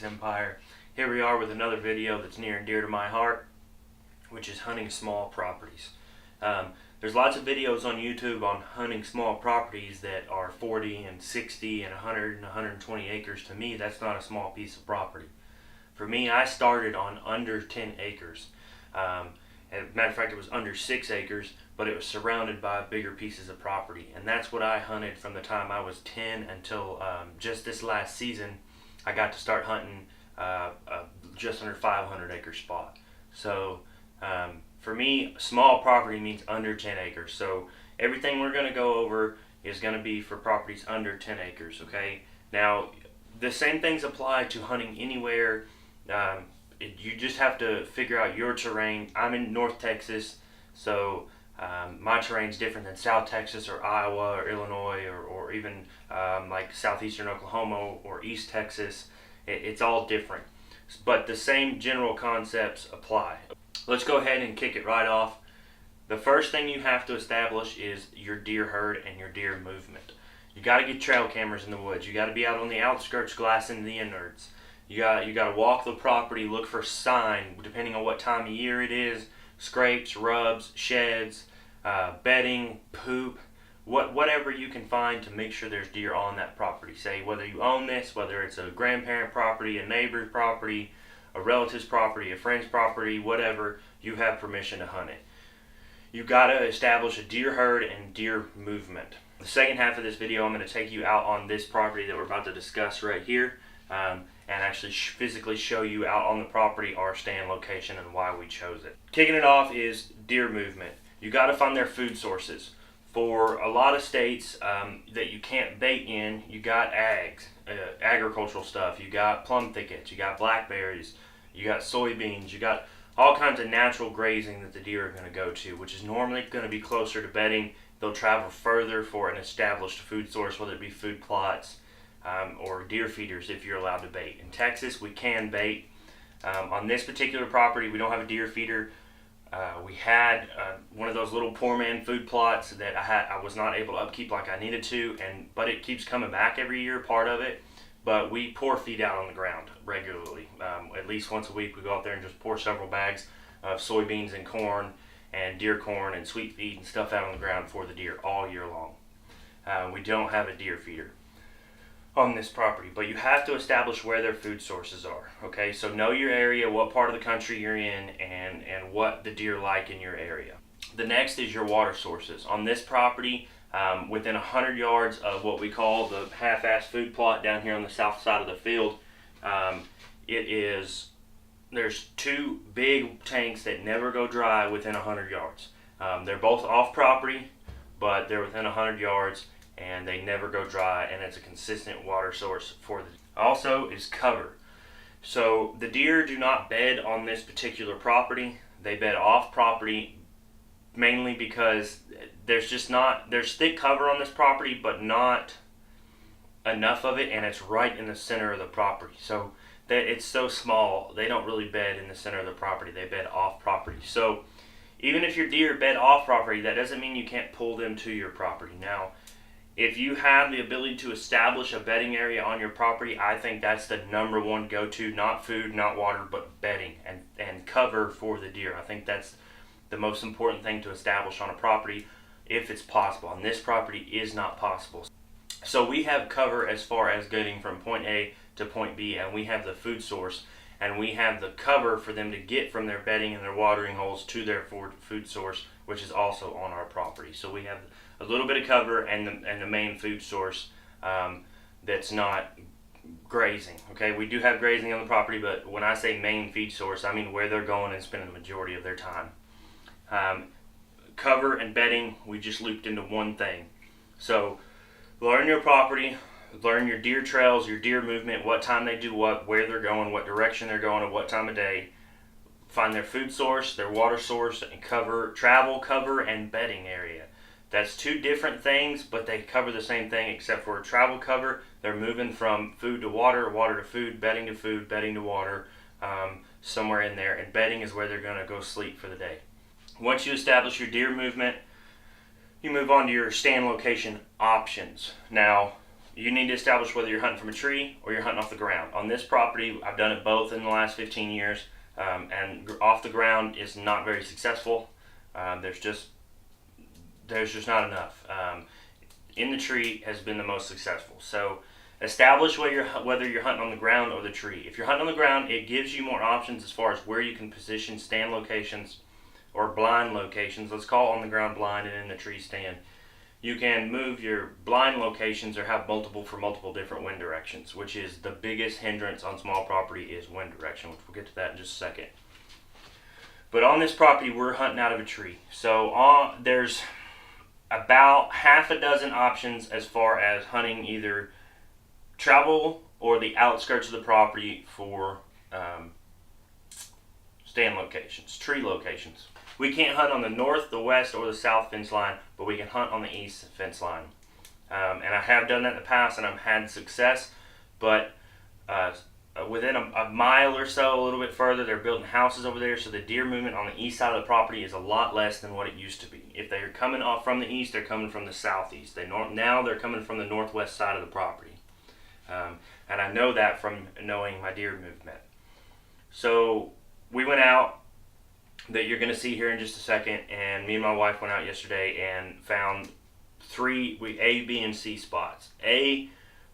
Empire. Here we are with another video that's near and dear to my heart, which is hunting small properties. There's lots of videos on YouTube on hunting small properties that are 40 and 60 and 100 and 120 acres. To me, that's not a small piece of property. For me, I started on under 10 acres. As a matter of fact, it was under 6 acres, but it was surrounded by bigger pieces of property. And that's what I hunted from the time I was 10 until just this last season. I got to start hunting just under 500 acre spot. So for me, small property means under 10 acres. So everything we're going to go over is going to be for properties under 10 acres. Okay. Now, the same things apply to hunting anywhere. You just have to figure out your terrain. I'm in North Texas, so my terrain's different than South Texas or Iowa or Illinois or even like southeastern Oklahoma or East Texas. It's all different, but the same general concepts apply. Let's go ahead and kick it right off. The first thing you have to establish is your deer herd and your deer movement. You got to get trail cameras in the woods. You got to be out on the outskirts glassing the innards. You got to walk the property, look for sign, depending on what time of year it is, scrapes, rubs, sheds, bedding, poop, whatever you can find to make sure there's deer on that property. Say whether you own this, whether it's a grandparent property, a neighbor's property, a relative's property, a friend's property, whatever, you have permission to hunt it. You got to establish a deer herd and deer movement. The second half of this video, I'm going to take you out on this property that we're about to discuss right here. And actually physically show you out on the property our stand location and why we chose it. Kicking it off is deer movement. You got to find their food sources. For a lot of states that you can't bait in, you got agricultural stuff. You got plum thickets, you got blackberries, you got soybeans, you got all kinds of natural grazing that the deer are going to go to, which is normally going to be closer to bedding. They'll travel further for an established food source, whether it be food plots, or deer feeders if you're allowed to bait. In Texas, we can bait. On this particular property, we don't have a deer feeder. We had one of those little poor man food plots that I was not able to upkeep like I needed to, but it keeps coming back every year, part of it. But we pour feed out on the ground regularly. At least once a week, we go out there and just pour several bags of soybeans and corn and deer corn and sweet feed and stuff out on the ground for the deer all year long. We don't have a deer feeder on this property, but you have to establish where their food sources are. Okay, so know your area, what part of the country you're in, and what the deer like in your area. The next is your water sources. On this property, within 100 yards of what we call the half-ass food plot down here on the south side of the field, there's two big tanks that never go dry within 100 yards. They're both off property, but they're within 100 yards and they never go dry, and it's a consistent water source for them. Also is cover. So the deer do not bed on this particular property. They bed off property mainly because there's thick cover on this property, but not enough of it, and it's right in the center of the property. So that it's so small, they don't really bed in the center of the property. They bed off property. So even if your deer bed off property, that doesn't mean you can't pull them to your property. Now, if you have the ability to establish a bedding area on your property, I think that's the number one go-to, not food, not water, but bedding and cover for the deer. I think that's the most important thing to establish on a property if it's possible. On this property is not possible. So we have cover as far as getting from point A to point B, and we have the food source, and we have the cover for them to get from their bedding and their watering holes to their food source, which is also on our property. So we have a little bit of cover and the main food source that's not grazing. Okay, we do have grazing on the property, but when I say main feed source, I mean where they're going and spending the majority of their time. Cover and bedding, we just looped into one thing. So learn your property, learn your deer trails, your deer movement, what time they do what, where they're going, what direction they're going, and what time of day. Find their food source, their water source, and travel cover, and bedding area. That's two different things, but they cover the same thing, except for travel cover, they're moving from food to water, water to food, bedding to water, somewhere in there, and bedding is where they're going to go sleep for the day. Once you establish your deer movement, you move on to your stand location options. Now, you need to establish whether you're hunting from a tree or you're hunting off the ground. On this property, I've done it both in the last 15 years, and off the ground is not very successful. There's just not enough. In the tree has been the most successful. So establish whether you're hunting on the ground or the tree. If you're hunting on the ground, it gives you more options as far as where you can position stand locations or blind locations. Let's call on the ground blind and in the tree stand. You can move your blind locations or have multiple different wind directions, which is the biggest hindrance on small property is wind direction, which we'll get to that in just a second. But on this property, we're hunting out of a tree. So there's about half a dozen options as far as hunting either travel or the outskirts of the property for stand locations, tree locations. We can't hunt on the north, the west, or the south fence line, but we can hunt on the east fence line. And I have done that in the past, and I've had success. But within a mile or so, a little bit further, they're building houses over there, so the deer movement on the east side of the property is a lot less than what it used to be. If they're coming off from the east, they're coming from the southeast. Now they're coming from the northwest side of the property. And I know that from knowing my deer movement. So we went out, that you're going to see here in just a second, and me and my wife went out yesterday and found three A, B, and C spots. A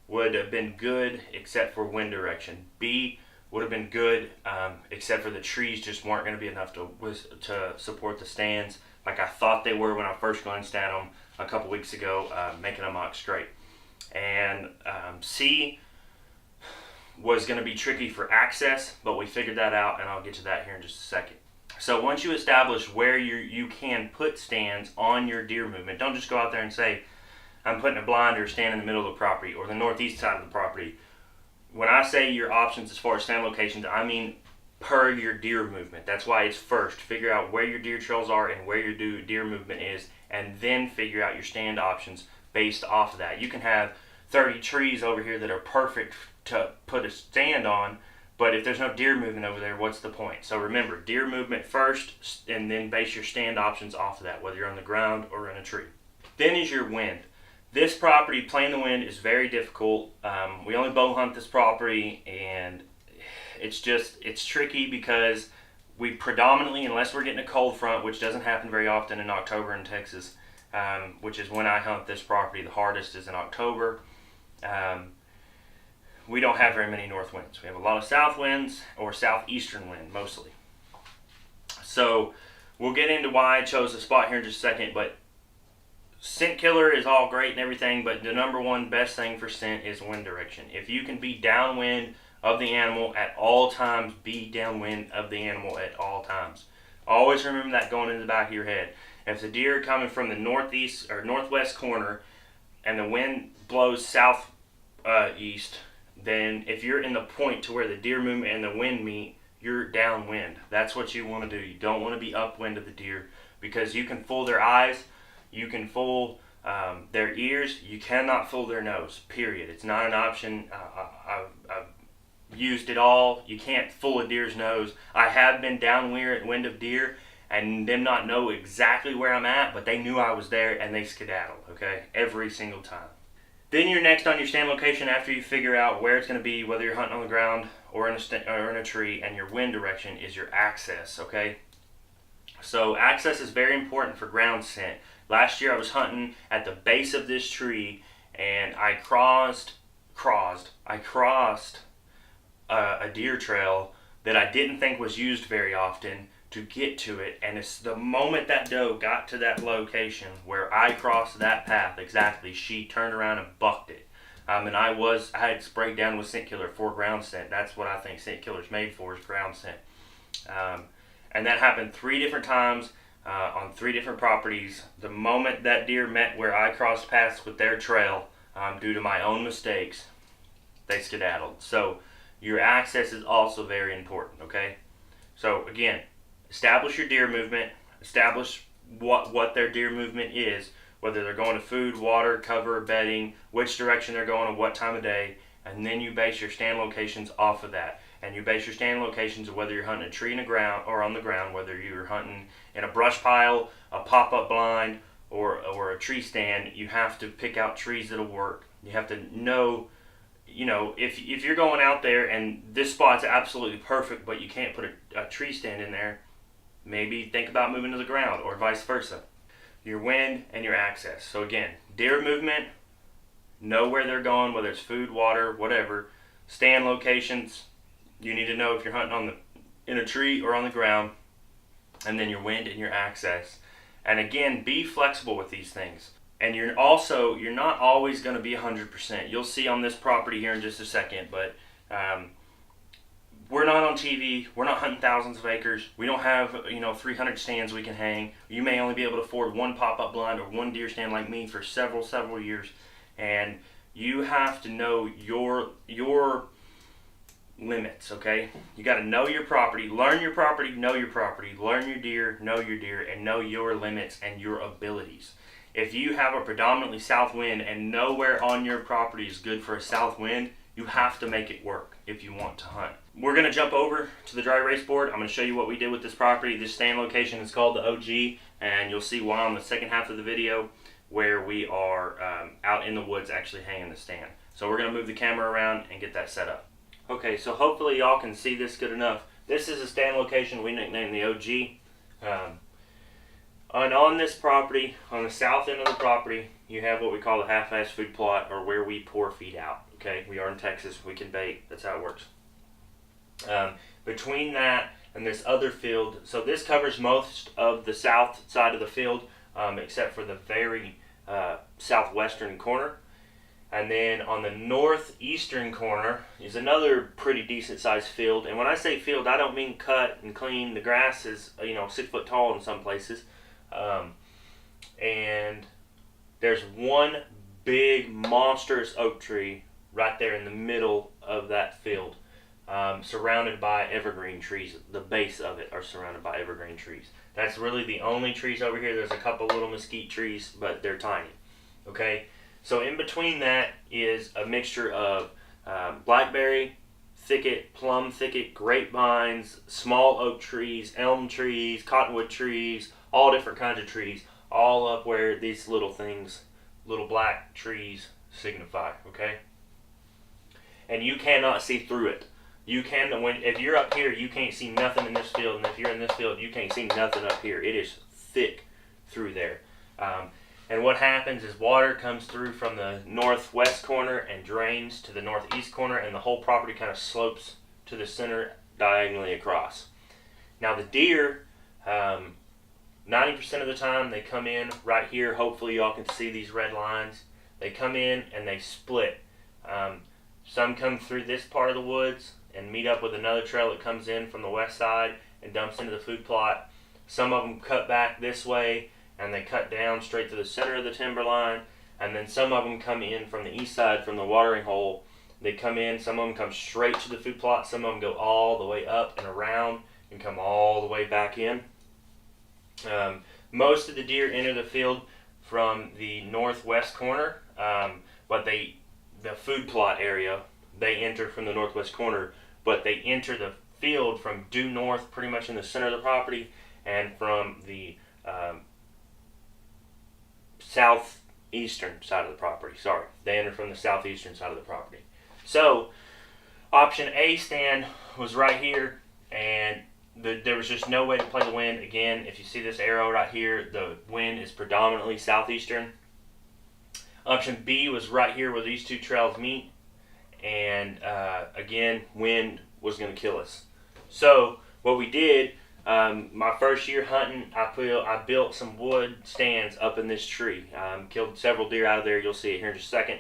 would have been good except for wind direction. B would have been good except for the trees just weren't going to be enough to support the stands like I thought they were when I first glanced at them a couple weeks ago, making a mock straight. And C was going to be tricky for access, but we figured that out, and I'll get to that here in just a second. So once you establish where you can put stands on your deer movement, don't just go out there and say, I'm putting a blind or stand in the middle of the property or the northeast side of the property. When I say your options as far as stand locations, I mean per your deer movement. That's why it's first. Figure out where your deer trails are and where your deer movement is, and then figure out your stand options based off of that. You can have 30 trees over here that are perfect to put a stand on, but if there's no deer movement over there, what's the point? So remember, deer movement first, and then base your stand options off of that, whether you're on the ground or in a tree. Then is your wind. This property, playing the wind, is very difficult. We only bow hunt this property, and it's tricky because we predominantly, unless we're getting a cold front, which doesn't happen very often in October in Texas, which is when I hunt this property the hardest, is in October. We don't have very many north winds. We have a lot of south winds or southeastern wind mostly. So we'll get into why I chose the spot here in just a second, but scent killer is all great and everything, but the number one best thing for scent is wind direction. If you can be downwind of the animal at all times, be downwind of the animal at all times. Always remember that going in the back of your head. If the deer are coming from the northeast or northwest corner and the wind blows southeast, then if you're in the point to where the deer movement and the wind meet, you're downwind. That's what you want to do. You don't want to be upwind of the deer, because you can fool their eyes, you can fool their ears, you cannot fool their nose, period. It's not an option. I've used it all. You can't fool a deer's nose. I have been downwind of deer and them not know exactly where I'm at, but they knew I was there and they skedaddled, okay, every single time. Then you're next on your stand location after you figure out where it's going to be, whether you're hunting on the ground or in a tree, and your wind direction is your access, okay? So access is very important for ground scent. Last year I was hunting at the base of this tree, and I crossed a deer trail that I didn't think was used very often to get to it, and it's the moment that doe got to that location where I crossed that path exactly, she turned around and bucked it. And I had sprayed down with scent killer for ground scent. That's what I think scent killer's made for, is ground scent. And that happened 3 different times on 3 different properties. The moment that deer met where I crossed paths with their trail, due to my own mistakes, they skedaddled. So your access is also very important, okay? So again, establish your deer movement, establish what their deer movement is, whether they're going to food, water, cover, bedding, which direction they're going and what time of day, and then you base your stand locations off of that. And you base your stand locations of whether you're hunting a tree in the ground or on the ground, whether you're hunting in a brush pile, a pop-up blind, or a tree stand. You have to pick out trees that'll work You have to know, if you're going out there and this spot's absolutely perfect, but you can't put a tree stand in there, maybe think about moving to the ground, or vice versa. Your wind and your access. So again, deer movement, know where they're going, whether it's food, water, whatever. Stand locations, you need to know if you're hunting in a tree or on the ground. And then your wind and your access. And again, be flexible with these things. And you're not always going to be 100%. You'll see on this property here in just a second, but we're not on TV. We're not hunting thousands of acres. We don't have 300 stands we can hang. You may only be able to afford one pop-up blind or one deer stand like me for several years. And you have to know your limits, okay? You got to know your property, learn your property, know your property, learn your deer, know your deer, and know your limits and your abilities. If you have a predominantly south wind and nowhere on your property is good for a south wind, you have to make it work if you want to hunt. We're going to jump over to the dry erase board. I'm going to show you what we did with this property. This stand location is called the OG, and you'll see why on the second half of the video, where we are out in the woods actually hanging the stand. So we're going to move the camera around and get that set up. Okay, so hopefully y'all can see this good enough. This is a stand location we nicknamed the OG. And on this property, on the south end of the property, you have what we call the half-ass food plot, or where we pour feed out. Okay, we are in Texas, we can bait, that's how it works. Between that and this other field, so this covers most of the south side of the field, except for the very southwestern corner. And then on the northeastern corner is another pretty decent sized field. And when I say field, I don't mean cut and clean. The grass is 6 foot tall in some places. And there's one big monstrous oak tree right there in the middle of that field, surrounded by evergreen trees. The base of it are surrounded by evergreen trees. That's really the only trees over here. There's a couple little mesquite trees, but they're tiny. Okay, so in between that is a mixture of blackberry thicket, plum thicket, grapevines, small oak trees, elm trees, cottonwood trees, all different kinds of trees, all up where these little things, little black trees signify, okay? And you cannot see through it. If you're up here, you can't see nothing in this field, and if you're in this field, you can't see nothing up here. It is thick through there. And what happens is water comes through from the northwest corner and drains to the northeast corner, and the whole property kind of slopes to the center diagonally across. Now the deer, 90% of the time they come in right here. Hopefully y'all can see these red lines. They come in and they split. Some come through this part of the woods and meet up with another trail that comes in from the west side and dumps into the food plot. Some of them cut back this way and they cut down straight to the center of the timber line, and then some of them come in from the east side from the watering hole. They come in, some of them come straight to the food plot, some of them go all the way up and around and come all the way back in. Most of the deer enter the field from the northwest corner, but the food plot area, they enter from the northwest corner, but they enter the field from due north, pretty much in the center of the property, and from the southeastern side of the property. Sorry, they enter from the southeastern side of the property. So, option A stand was right here, and there was just no way to play the wind. Again, if you see this arrow right here, the wind is predominantly southeastern. Option B was right here where these two trails meet, and again, wind was going to kill us. So what we did, my first year hunting, I built some wood stands up in this tree. Killed several deer out of there. You'll see it here in just a second.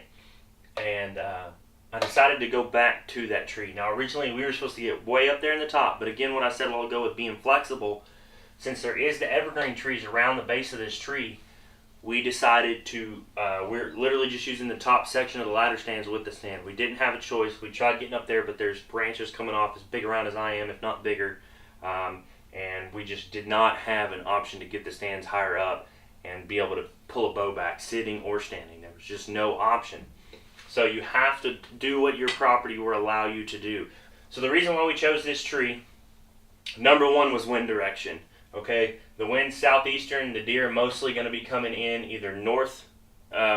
And I decided to go back to that tree. Now originally we were supposed to get way up there in the top, but again, what I said a while ago with being flexible, since there is the evergreen trees around the base of this tree, we decided to, we're literally just using the top section of the ladder stands with the stand. We didn't have a choice. We tried getting up there, but there's branches coming off as big around as I am, if not bigger. And we just did not have an option to get the stands higher up and be able to pull a bow back, sitting or standing. There was just no option. So you have to do what your property will allow you to do. So the reason why we chose this tree, number one was wind direction. Okay, the wind's southeastern. The deer are mostly going to be coming in either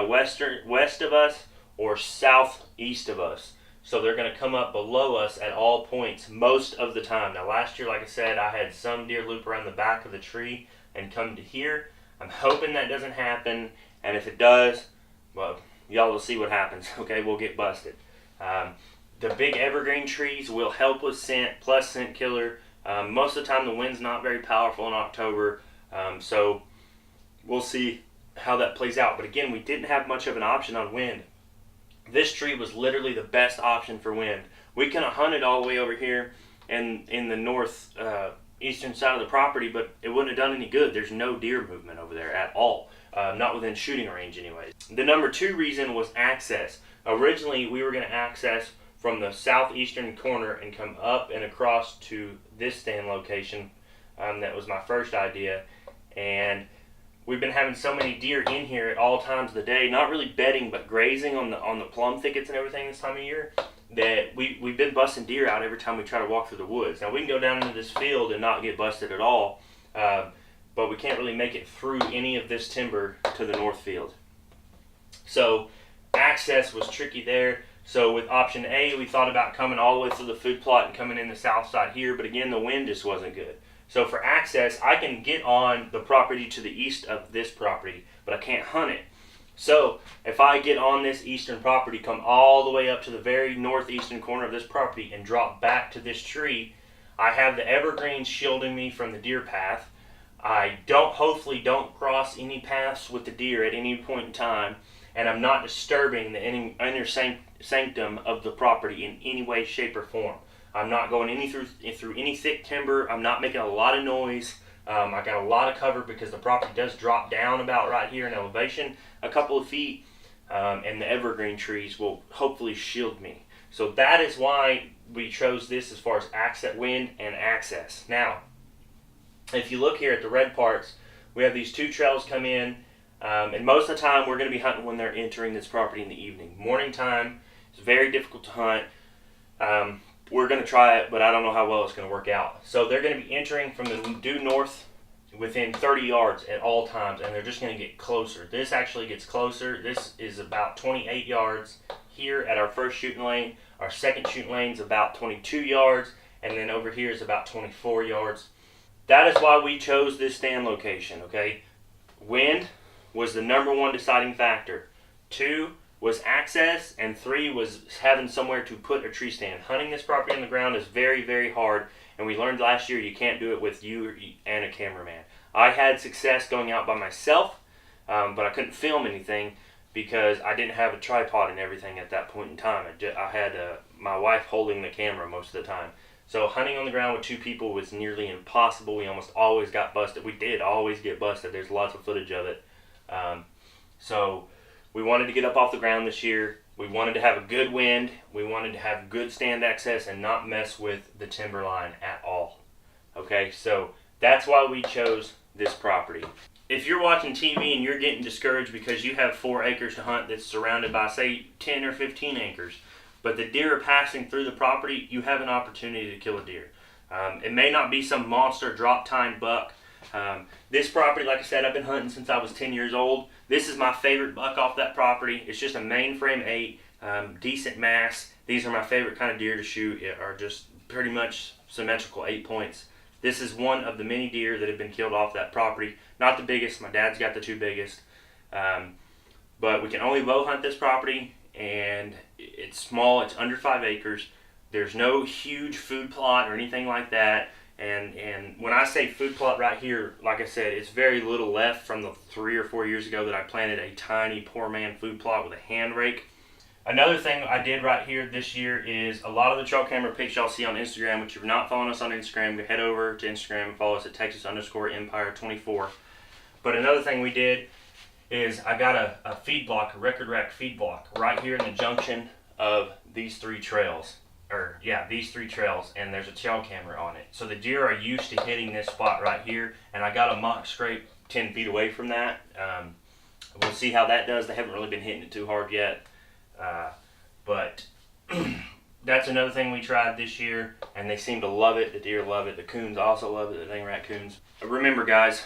west of us or southeast of us. So they're going to come up below us at all points most of the time. Now last year, like I said, I had some deer loop around the back of the tree and come to here. I'm hoping that doesn't happen, and if it does, well, y'all will see what happens. Okay, we'll get busted. The big evergreen trees will help with scent, plus scent killer. Most of the time the wind's not very powerful in October, so we'll see how that plays out. But again, we didn't have much of an option on wind. This tree was literally the best option for wind. We could have hunted all the way over here and in the north eastern side of the property, but it wouldn't have done any good. There's no deer movement over there at all, not within shooting range anyways. The number 2 reason was access. Originally we were going to access from the southeastern corner and come up and across to this stand location. That was my first idea, and we've been having so many deer in here at all times of the day, not really bedding but grazing on the plum thickets and everything this time of year, that we've been busting deer out every time we try to walk through the woods. Now we can go down into this field and not get busted at all, but we can't really make it through any of this timber to the north field. So access was tricky there. So with option A, we thought about coming all the way through the food plot and coming in the south side here, but again, the wind just wasn't good. So for access, I can get on the property to the east of this property, but I can't hunt it. So if I get on this eastern property, come all the way up to the very northeastern corner of this property and drop back to this tree, I have the evergreens shielding me from the deer path. I hopefully don't cross any paths with the deer at any point in time, and I'm not disturbing the inner sanctum of the property in any way, shape, or form. I'm not going through any thick timber. I'm not making a lot of noise. I got a lot of cover because the property does drop down about right here in elevation a couple of feet, and the evergreen trees will hopefully shield me. So that is why we chose this as far as access, wind and access. Now, if you look here at the red parts, we have these 2 trails come in, and most of the time we're going to be hunting when they're entering this property in the evening. Morning time is very difficult to hunt. We're going to try it, but I don't know how well it's going to work out. So they're going to be entering from the due north within 30 yards at all times, and they're just going to get closer. This actually gets closer. This is about 28 yards here at our first shooting lane. Our second shooting lane is about 22 yards, and then over here is about 24 yards. That is why we chose this stand location, okay? Wind was the number 1 deciding factor. 2 was access, and 3 was having somewhere to put a tree stand. Hunting this property on the ground is very, very hard, and we learned last year you can't do it with you and a cameraman. I had success going out by myself, but I couldn't film anything because I didn't have a tripod and everything at that point in time. I had my wife holding the camera most of the time. So hunting on the ground with 2 people was nearly impossible. We almost always got busted. We did always get busted. There's lots of footage of it. So we wanted to get up off the ground this year. We wanted to have a good wind. We wanted to have good stand access and not mess with the timber line at all. Okay, so that's why we chose this property. If you're watching TV and you're getting discouraged because you have 4 acres to hunt that's surrounded by, say, 10 or 15 acres, but the deer are passing through the property, you have an opportunity to kill a deer. It may not be some monster drop-tine buck. This property, like I said, I've been hunting since I was 10 years old. This is my favorite buck off that property. It's just a mainframe 8, decent mass. These are my favorite kind of deer to shoot. Are just pretty much symmetrical 8 points. This is one of the many deer that have been killed off that property. Not the biggest. My dad's got the 2 biggest. But we can only bow hunt this property, and it's small. It's under 5 acres. There's no huge food plot or anything like that. And when I say food plot right here, like I said, it's very little left from the 3 or 4 years ago that I planted a tiny poor man food plot with a hand rake. Another thing I did right here this year is a lot of the trail camera pics y'all see on Instagram, which if you're not following us on Instagram, head over to Instagram and follow us at Texas_Empire24. But another thing we did is I got a feed block, a record rack feed block right here in the junction of these 3 trails. These 3 trails, and there's a trail camera on it. So the deer are used to hitting this spot right here, and I got a mock scrape 10 feet away from that. We'll see how that does. They haven't really been hitting it too hard yet. But that's another thing we tried this year, and they seem to love it. The deer love it. The coons also love it, the dang raccoons. Remember, guys,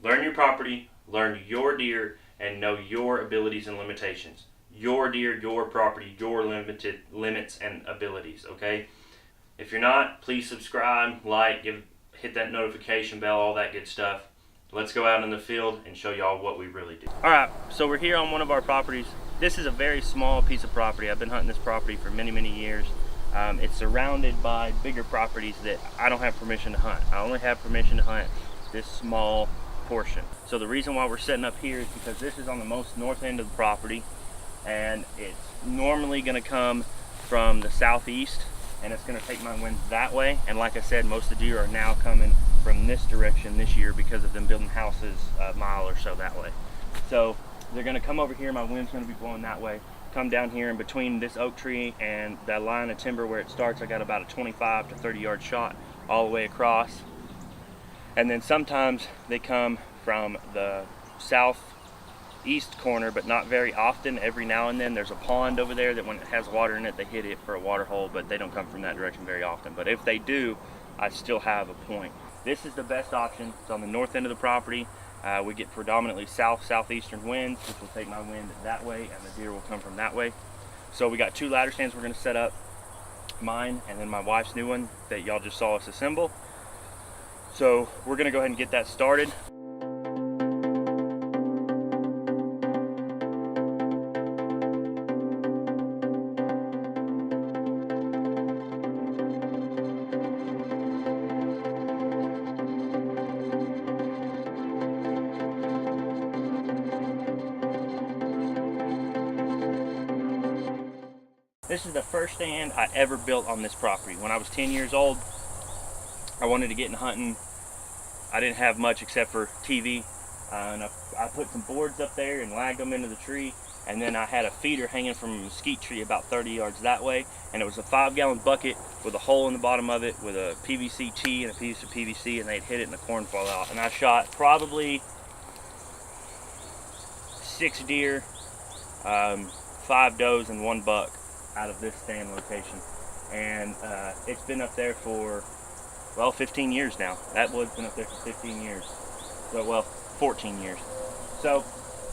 learn your property, learn your deer, and know your abilities and limitations. your deer, your property, your limited limits and abilities, okay? If you're not, please subscribe, like, hit that notification bell, all that good stuff. Let's go out in the field and show y'all what we really do. All right, so we're here on one of our properties. This is a very small piece of property. I've been hunting this property for many, many years. It's surrounded by bigger properties that I don't have permission to hunt. I only have permission to hunt this small portion. So the reason why we're setting up here is because this is on the most north end of the property, and it's normally gonna come from the southeast, and it's gonna take my winds that way. And like I said, most of the deer are now coming from this direction this year because of them building houses a mile or so that way. So they're gonna come over here, my wind's gonna be blowing that way, come down here in between this oak tree and that line of timber where it starts. I got about a 25 to 30 yard shot all the way across. And then sometimes they come from the southeast corner, but not very often. Every now and then there's a pond over there that when it has water in it, they hit it for a water hole, but they don't come from that direction very often. But if they do, I still have a point. This is the best option. It's on the north end of the property. We get predominantly southeastern winds, which will take my wind that way, and the deer will come from that way. So we got two ladder stands we're gonna set up, mine and then my wife's new one that y'all just saw us assemble. So we're gonna go ahead and get that started. This is the first stand I ever built on this property. When I was 10 years old, I wanted to get into hunting. I didn't have much except for TV, and I put some boards up there and lagged them into the tree, and then I had a feeder hanging from a mesquite tree about 30 yards that way, and it was a 5-gallon bucket with a hole in the bottom of it with a PVC tee and a piece of PVC, and they'd hit it and the corn fall out. And I shot probably 6 deer, 5 does, and 1 buck out of this stand location. And it's been up there for, well, 15 years now. That wood's been up there for 15 years. So, well, 14 years. So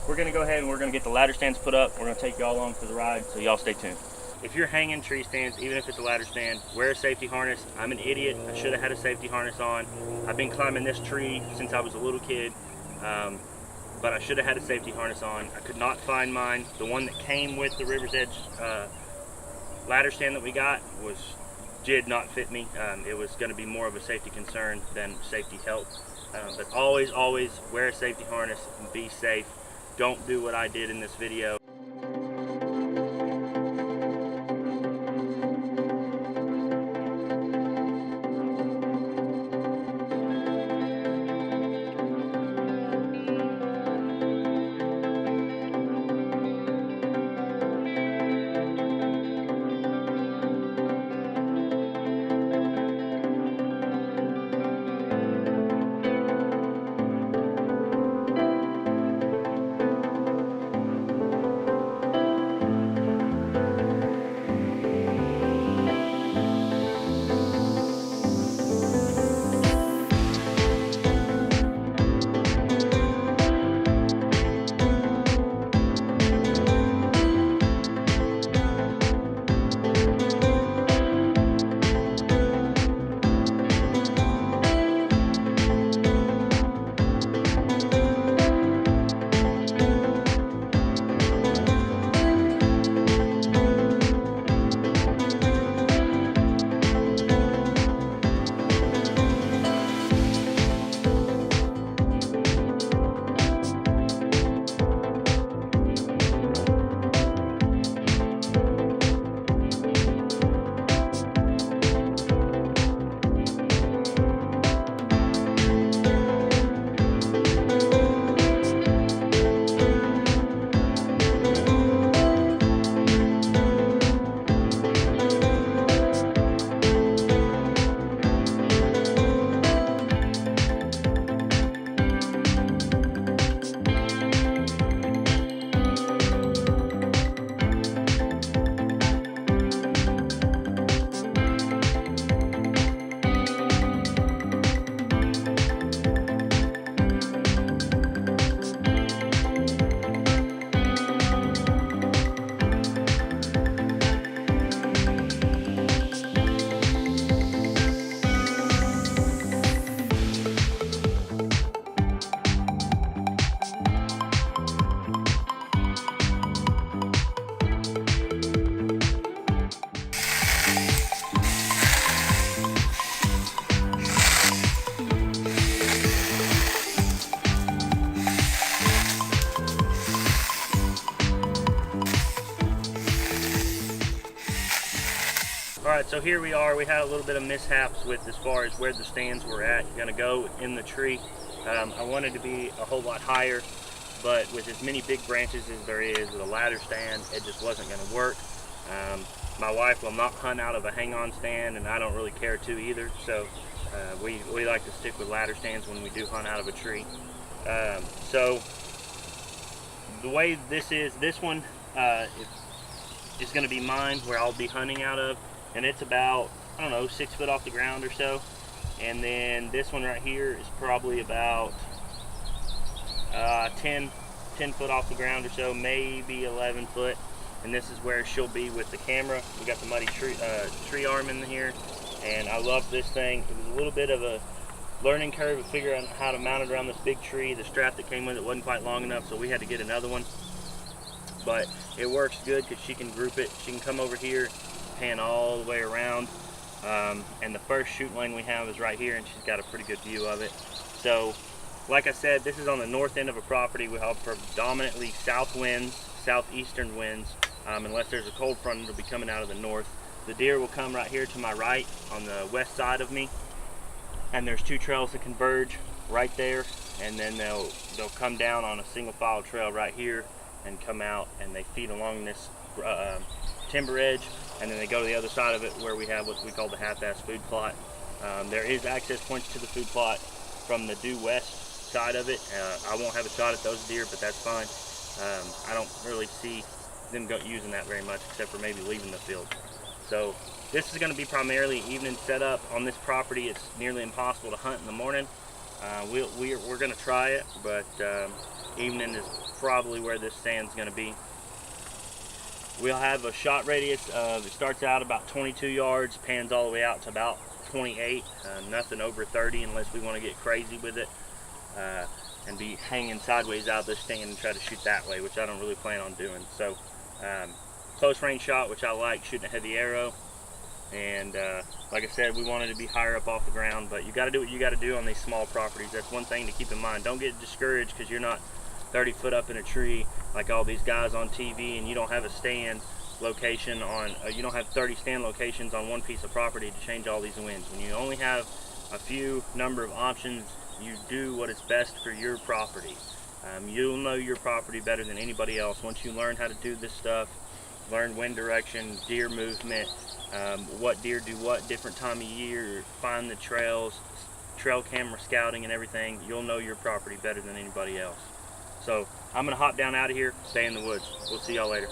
we're gonna go ahead and we're gonna get the ladder stands put up. We're gonna take y'all along for the ride, so y'all stay tuned. If you're hanging tree stands, even if it's a ladder stand, wear a safety harness. I'm an idiot. I should have had a safety harness on. I've been climbing this tree since I was a little kid, but I should have had a safety harness on. I could not find mine. The one that came with the River's Edge ladder stand that we got did not fit me. It was going to be more of a safety concern than safety help. But always wear a safety harness and be safe. Don't do what I did in this video. Alright, so here we are. We had a little bit of mishaps with as far as where the stands were at. You're going to go in the tree. I wanted to be a whole lot higher, but with as many big branches as there is with a ladder stand, it just wasn't going to work. My wife will not hunt out of a hang-on stand, and I don't really care to either, so we like to stick with ladder stands when we do hunt out of a tree. So the way this one is going to be mine, where I'll be hunting out of, and it's about, I don't know, 6 foot off the ground or so. And then this one right here is probably about 10 foot off the ground or so, maybe 11 foot. And this is where she'll be with the camera. We got the muddy tree arm in here, and I love this thing. It was a little bit of a learning curve of figuring out how to mount it around this big tree. The strap that came with it wasn't quite long enough, so we had to get another one. But it works good because she can group it. She can come over here, pan all the way around, and the first shoot lane we have is right here, and she's got a pretty good view of it. So, like I said, this is on the north end of a property. We have predominantly south winds, southeastern winds. Unless there's a cold front, it'll be coming out of the north. The deer will come right here to my right on the west side of me, and there's 2 trails that converge right there, and then they'll come down on a single file trail right here and come out, and they feed along this timber edge, and then they go to the other side of it where we have what we call the half-ass food plot. There is access points to the food plot from the due west side of it. I won't have a shot at those deer, but that's fine. I don't really see them using that very much, except for maybe leaving the field. So this is going to be primarily evening setup. On this property, it's nearly impossible to hunt in the morning. We're going to try it, but evening is probably where this stand's going to be. We'll have a shot radius of, it starts out about 22 yards, pans all the way out to about 28, nothing over 30 unless we want to get crazy with it and be hanging sideways out of the stand and try to shoot that way, which I don't really plan on doing. So close range shot, which I like, shooting a heavy arrow. And like I said, we wanted to be higher up off the ground, but you got to do what you got to do on these small properties. That's one thing to keep in mind. Don't get discouraged because you're not 30 foot up in a tree like all these guys on TV, and you don't have a stand location on, you don't have 30 stand locations on one piece of property to change all these winds. When you only have a few number of options, you do what is best for your property. You'll know your property better than anybody else. Once you learn how to do this stuff, learn wind direction, deer movement, what deer do what different time of year, find the trails, trail camera scouting and everything, you'll know your property better than anybody else. So I'm going to hop down out of here, stay in the woods. We'll see y'all later.